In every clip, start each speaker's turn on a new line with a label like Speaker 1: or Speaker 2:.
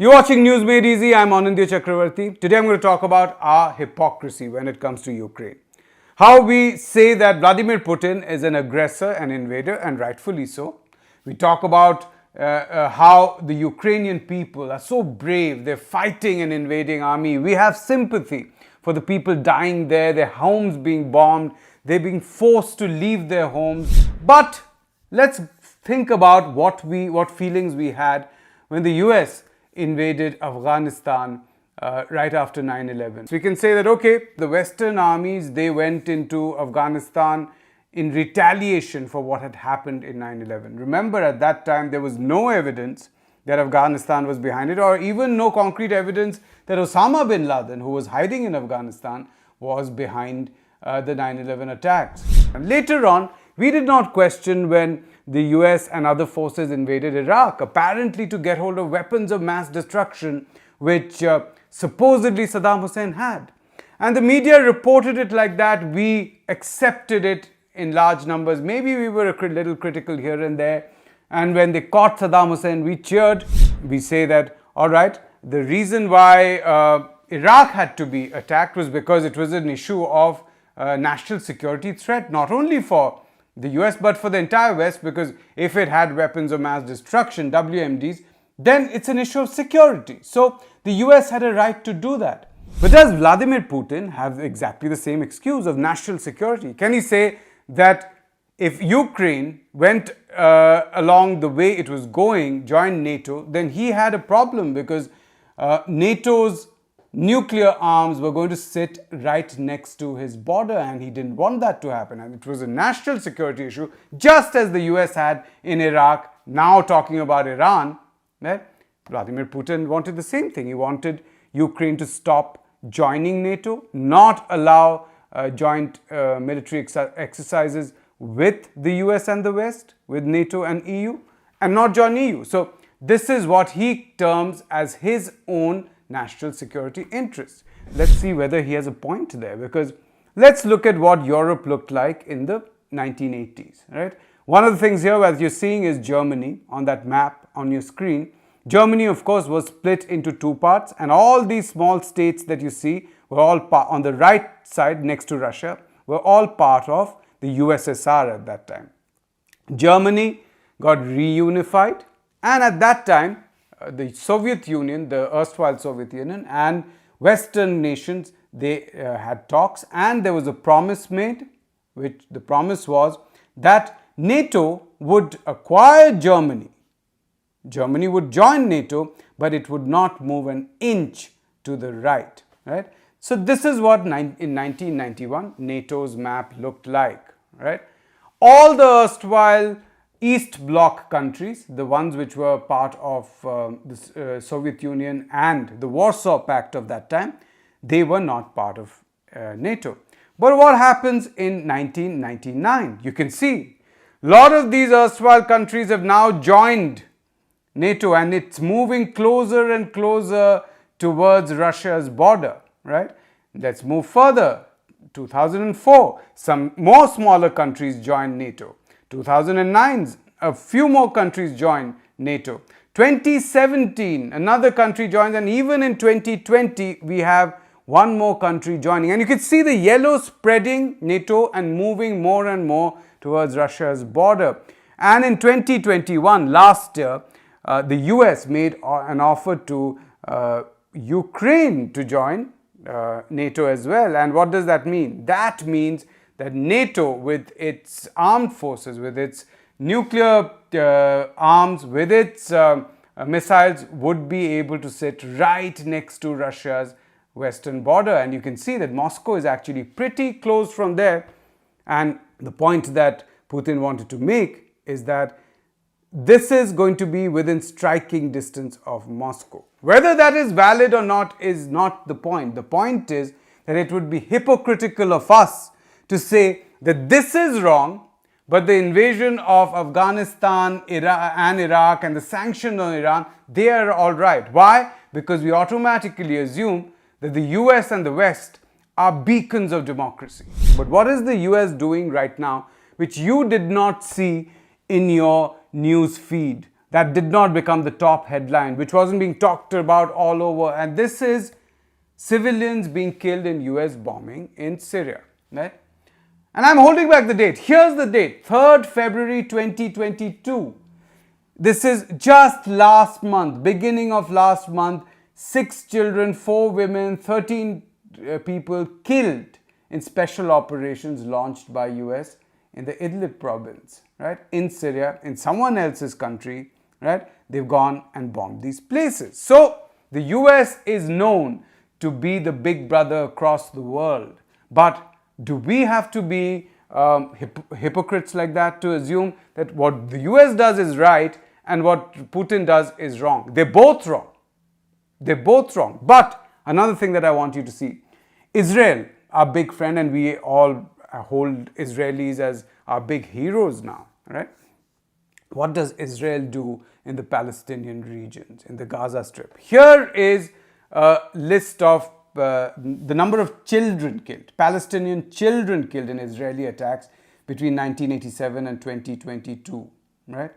Speaker 1: You're watching News Made Easy. I'm Anindya Chakravarti. Today I'm going to talk about our hypocrisy when it comes to Ukraine. How we say that Vladimir Putin is an aggressor, an invader, and rightfully so. We talk about how the Ukrainian people are so brave. They're fighting an invading army. We have sympathy for the people dying there, their homes being bombed, they're being forced to leave their homes. But let's think about what feelings we had when the US invaded Afghanistan right after 9/11. So we can say that, okay, the Western armies, they went into Afghanistan in retaliation for what had happened in 9/11. Remember, at that time, there was no evidence that Afghanistan was behind it, or even no concrete evidence that Osama bin Laden, who was hiding in Afghanistan, was behind the 9/11 attacks. And later on, we did not question when the US and other forces invaded Iraq, apparently to get hold of weapons of mass destruction, which supposedly Saddam Hussein had. And the media reported it like that. We accepted it in large numbers. Maybe we were a little critical here and there. And when they caught Saddam Hussein, we cheered. We say that, all right, the reason why Iraq had to be attacked was because it was an issue of national security threat, not only for the US but for the entire West, because if it had weapons of mass destruction, WMDs, then it's an issue of security. So the US had a right to do that. But does Vladimir Putin have exactly the same excuse of national security? Can he say that if Ukraine went along the way it was going, joined NATO, then he had a problem because NATO's nuclear arms were going to sit right next to his border, and he didn't want that to happen, and it was a national security issue, just as the US had in Iraq. Now talking about Iran, right? Vladimir Putin wanted the same thing. He wanted Ukraine to stop joining NATO, not allow joint military exercises with the US and the West, with NATO and EU, and not join EU. So this is what he terms as his own national security interests. Let's see whether he has a point there, because let's look at what Europe looked like in the 1980s, right? One of the things here, as you're seeing, is Germany on that map on your screen. Germany, of course, was split into two parts, and all these small states that you see were all on the right side next to Russia, were all part of the USSR at that time. Germany got reunified, and at that time, the Soviet Union, the erstwhile Soviet Union, and Western nations, they had talks, and there was a promise made, which the promise was that NATO would acquire Germany. Germany would join NATO, but it would not move an inch to the right, right? So this is what in 1991 NATO's map looked like, right? All the erstwhile East Bloc countries, the ones which were part of the Soviet Union and the Warsaw Pact of that time, they were not part of NATO. But what happens in 1999? You can see a lot of these erstwhile countries have now joined NATO, and it's moving closer and closer towards Russia's border, right? Let's move further. 2004, some more smaller countries joined NATO. 2009, a few more countries joined NATO. 2017, another country joins, and even in 2020, we have one more country joining. And you can see the yellow spreading NATO and moving more and more towards Russia's border. And in 2021, last year, the US made an offer to Ukraine to join NATO as well. And what does that mean? That means that NATO, with its armed forces, with its nuclear arms, with its missiles, would be able to sit right next to Russia's western border. And you can see that Moscow is actually pretty close from there. And the point that Putin wanted to make is that this is going to be within striking distance of Moscow. Whether that is valid or not is not the point. The point is that it would be hypocritical of us to say that this is wrong, but the invasion of Afghanistan and Iraq and the sanctions on Iran, they are all right. Why? Because we automatically assume that the US and the West are beacons of democracy. But what is the US doing right now, which you did not see in your news feed? that did not become the top headline, which wasn't being talked about all over. And this is civilians being killed in US bombing in Syria, right? And I'm holding back the date. Here's the date, 3rd February 2022. This is just last month, beginning of last month. 6 children, 4 women, 13 people killed in special operations launched by US in the Idlib province, right? In Syria, in someone else's country, right? They've gone and bombed these places. So the US is known to be the big brother across the world. But do we have to be hypocrites like that to assume that what the US does is right and what Putin does is wrong? They're both wrong. They're both wrong. But another thing that I want you to see, Israel, our big friend, and we all hold Israelis as our big heroes now, right? What does Israel do in the Palestinian regions, in the Gaza Strip? Here is a list of the number of children killed, Palestinian children killed in Israeli attacks between 1987 and 2022, right?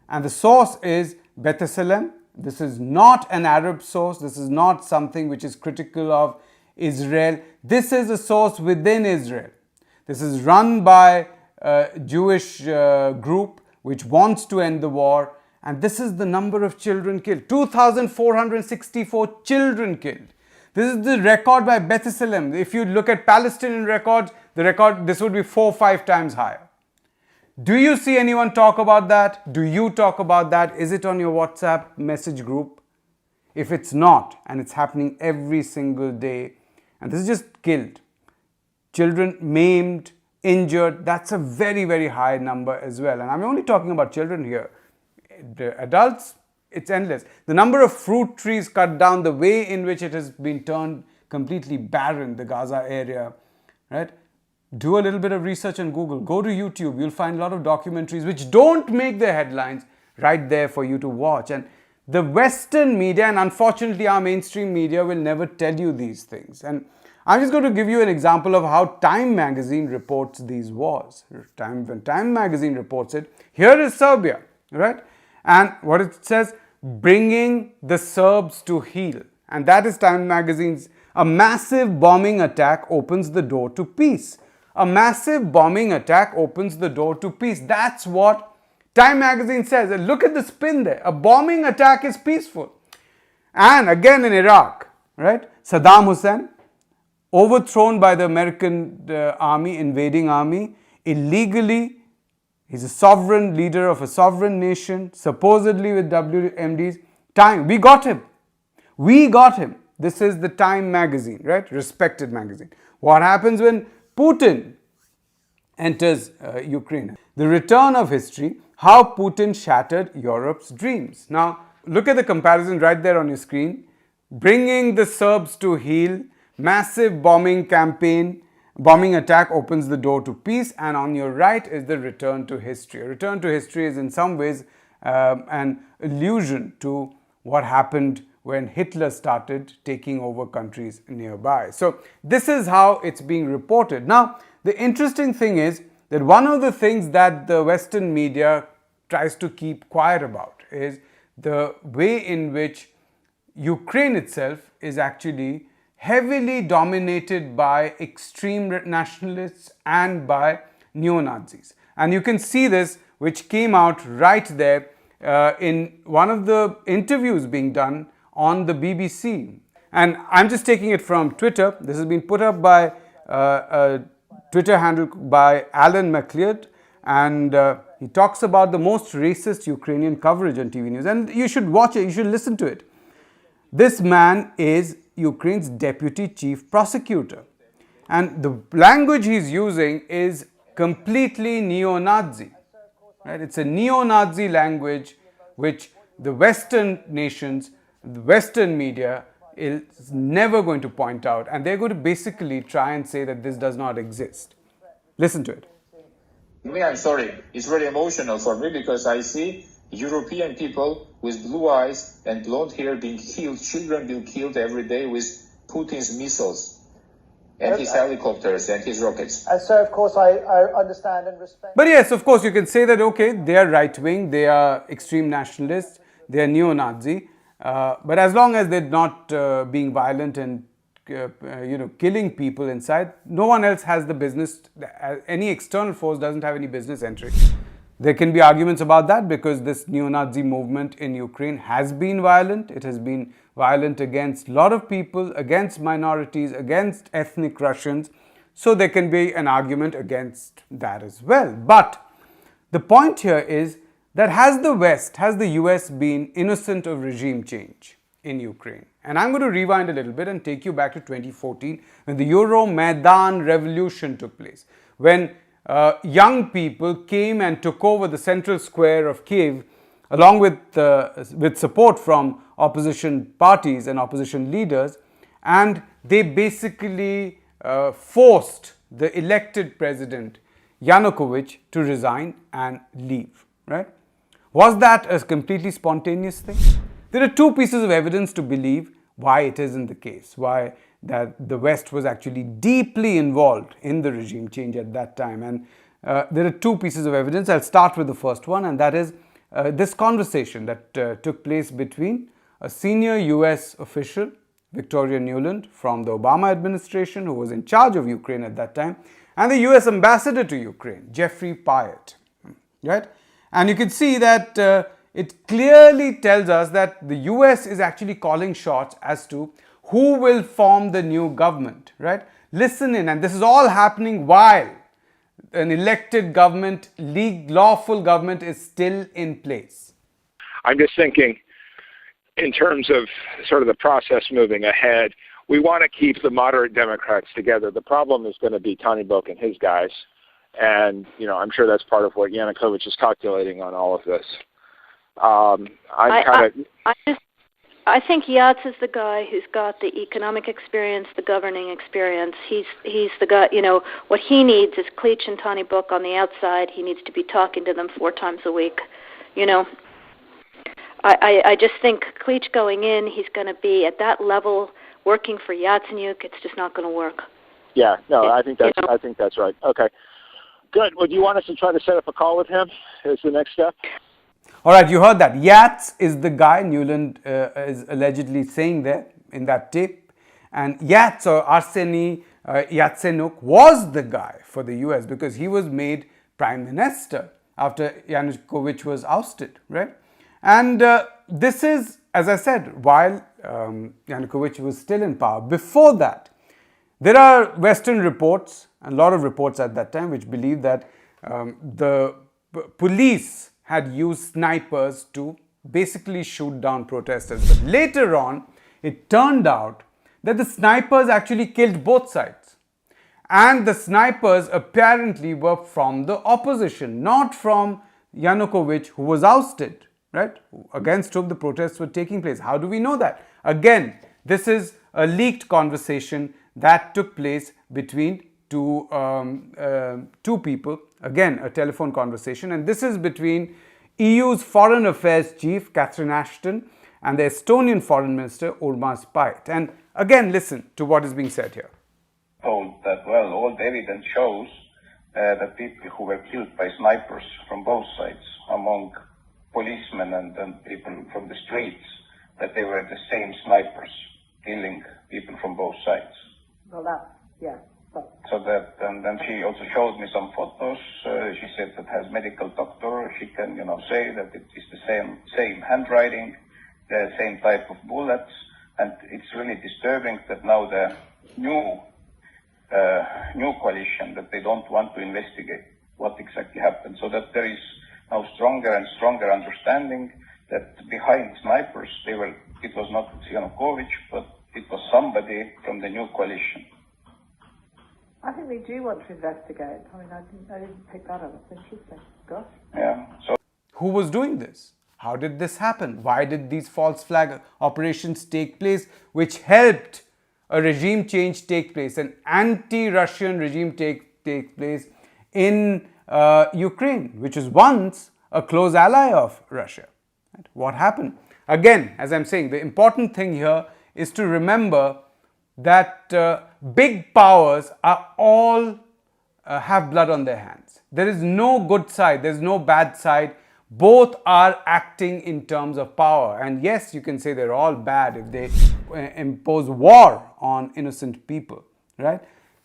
Speaker 1: And the source is Bethlehem. This is not an Arab source. This is not something which is critical of Israel. This is a source within Israel. This is run by a Jewish group which wants to end the war. And this is the number of children killed. 2,464 children killed. This is the record by Bethlehem. If you look at Palestinian records, this would be 4 or 5 times higher. Do you see anyone talk about that? Do you talk about that? Is it on your WhatsApp message group? If it's not, and it's happening every single day, and this is just killed, children maimed, injured, that's a very, very high number as well. And I'm only talking about children here. The adults, it's endless. The number of fruit trees cut down, the way in which it has been turned completely barren, the Gaza area, right? Do a little bit of research on Google. Go to YouTube. You'll find a lot of documentaries which don't make the headlines right there for you to watch. And the Western media, and unfortunately our mainstream media, will never tell you these things. And I'm just going to give you an example of how Time magazine reports these wars. When Time magazine reports it, here is Serbia, right? And what it says, bringing the Serbs to heel. And that is Time magazine's, a massive bombing attack opens the door to peace. A massive bombing attack opens the door to peace. That's what Time magazine says. And look at the spin there. A bombing attack is peaceful. And again in Iraq, right? Saddam Hussein, overthrown by the American army, invading army, illegally. He's a sovereign leader of a sovereign nation, supposedly with WMDs. Time, we got him. We got him. This is the Time magazine, right? Respected magazine. What happens when Putin enters Ukraine? The return of history, how Putin shattered Europe's dreams. Now, look at the comparison right there on your screen. Bringing the Serbs to heel, massive bombing campaign, bombing attack opens the door to peace, and on your right is the return to history. A return to history is in some ways an allusion to what happened when Hitler started taking over countries nearby. So this is how it's being reported. Now, the interesting thing is that one of the things that the Western media tries to keep quiet about is the way in which Ukraine itself is actually heavily dominated by extreme nationalists and by neo-Nazis. And you can see this, which came out right there in one of the interviews being done on the BBC. And I'm just taking it from Twitter. This has been put up by a Twitter handle by Alan McLeod, and he talks about the most racist Ukrainian coverage on TV news. And you should watch it, you should listen to it. This man is Ukraine's deputy chief prosecutor. And the language he's using is completely neo-Nazi. Right? It's a neo-Nazi language which the Western nations, the Western media is never going to point out, and they're going to basically try and say that this does not exist. Listen to it.
Speaker 2: I'm sorry, it's very emotional for me because I see European people with blue eyes and blonde hair being killed, children being killed every day with Putin's missiles. and his helicopters and his rockets.
Speaker 3: And so, of course, I understand and respect.
Speaker 1: But yes, of course, you can say that, okay, they are right-wing, they are extreme nationalists, they are neo-Nazi, but as long as they're not being violent and killing people inside, no one else has the business, any external force doesn't have any business entering. There can be arguments about that because this neo-Nazi movement in Ukraine has been violent. It has been violent against a lot of people, against minorities, against ethnic Russians. So there can be an argument against that as well. But the point here is that has the West, has the US been innocent of regime change in Ukraine? And I'm going to rewind a little bit and take you back to 2014 when the Euromaidan revolution took place. When young people came and took over the central square of Kiev along with support from opposition parties and opposition leaders, and they basically forced the elected president Yanukovych to resign and leave, right? Was that a completely spontaneous thing? There are two pieces of evidence to believe why it isn't the case, why that the West was actually deeply involved in the regime change at that time. And there are two pieces of evidence. I'll start with the first one, and that is this conversation that took place between a senior US official, Victoria Nuland, from the Obama administration, who was in charge of Ukraine at that time, and the US ambassador to Ukraine, Jeffrey Pyatt, right? And you can see that it clearly tells us that the US is actually calling shots as to who will form the new government, right? Listen in, and this is all happening while an elected government, lawful government is still in place.
Speaker 4: I'm just thinking in terms of sort of the process moving ahead, we want to keep the moderate Democrats together. The problem is going to be Tony Book and his guys. And, I'm sure that's part of what Yanukovych is calculating on all of this.
Speaker 5: I think Yats is the guy who's got the economic experience, the governing experience. He's the guy, what he needs is Klitsch and Tony Book on the outside. He needs to be talking to them 4 times a week, I just think Klitsch going in, he's going to be at that level working for Yatsenyuk. It's just not going to work.
Speaker 4: Yeah, no, I think that's right. Okay, good. Well, do you want us to try to set up a call with him as the next step?
Speaker 1: All right, you heard that. Yats is the guy Nuland is allegedly saying there in that tape. And Yats, or Arseny Yatsenyuk, was the guy for the US because he was made prime minister after Yanukovych was ousted, right? And this is, as I said, while Yanukovych was still in power. Before that, there are Western reports, a lot of reports at that time, which believe that the police had used snipers to basically shoot down protesters. But later on, it turned out that the snipers actually killed both sides. And the snipers apparently were from the opposition, not from Yanukovych, who was ousted, right? Against whom the protests were taking place. How do we know that? Again, this is a leaked conversation that took place between two people, again a telephone conversation, and this is between EU's Foreign Affairs Chief Catherine Ashton and the Estonian Foreign Minister Urmas Paet. And again, listen to what is being said here.
Speaker 6: Told that, well, all the evidence shows that people who were killed by snipers from both sides, among policemen and people from the streets, that they were the same snipers killing people from both sides.
Speaker 3: Well, yeah.
Speaker 6: So that, and then she also showed me some photos. She said that as medical doctor, she can, say that it is the same handwriting, the same type of bullets, and it's really disturbing that now the new coalition, that they don't want to investigate what exactly happened. So that there is now stronger and stronger understanding that behind snipers, it was not Yanukovych, but it was somebody from the new coalition.
Speaker 3: I think they do want to investigate. I mean, I didn't pick that up. It's interesting. Gosh.
Speaker 6: Yeah. So
Speaker 1: who was doing this? How did this happen? Why did these false flag operations take place, which helped a regime change take place, an anti-Russian regime take place in Ukraine, which was once a close ally of Russia? Right? What happened? Again, as I'm saying, the important thing here is to remember that big powers are all have blood on their hands. There is no good side, there's no bad side. Both are acting in terms of power. And yes, you can say they're all bad if they impose war on innocent people, right?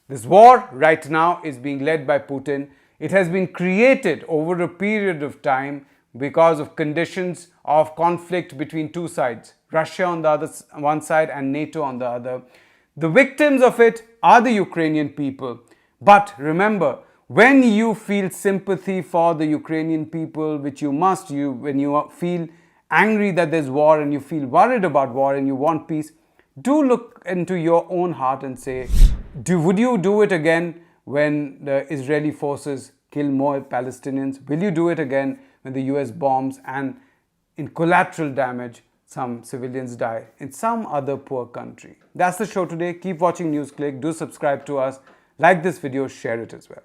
Speaker 1: This war right now is being led by Putin. It has been created over a period of time because of conditions of conflict between two sides, Russia on the one side and NATO on the other. The victims of it are the Ukrainian people. But remember, when you feel sympathy for the Ukrainian people, which you must, when you feel angry that there's war and you feel worried about war and you want peace, do look into your own heart and say, would you do it again when the Israeli forces kill more Palestinians? Will you do it again when the US bombs and in collateral damage some civilians die in some other poor country? That's the show today. Keep watching NewsClick. Do subscribe to us. Like this video, share it as well.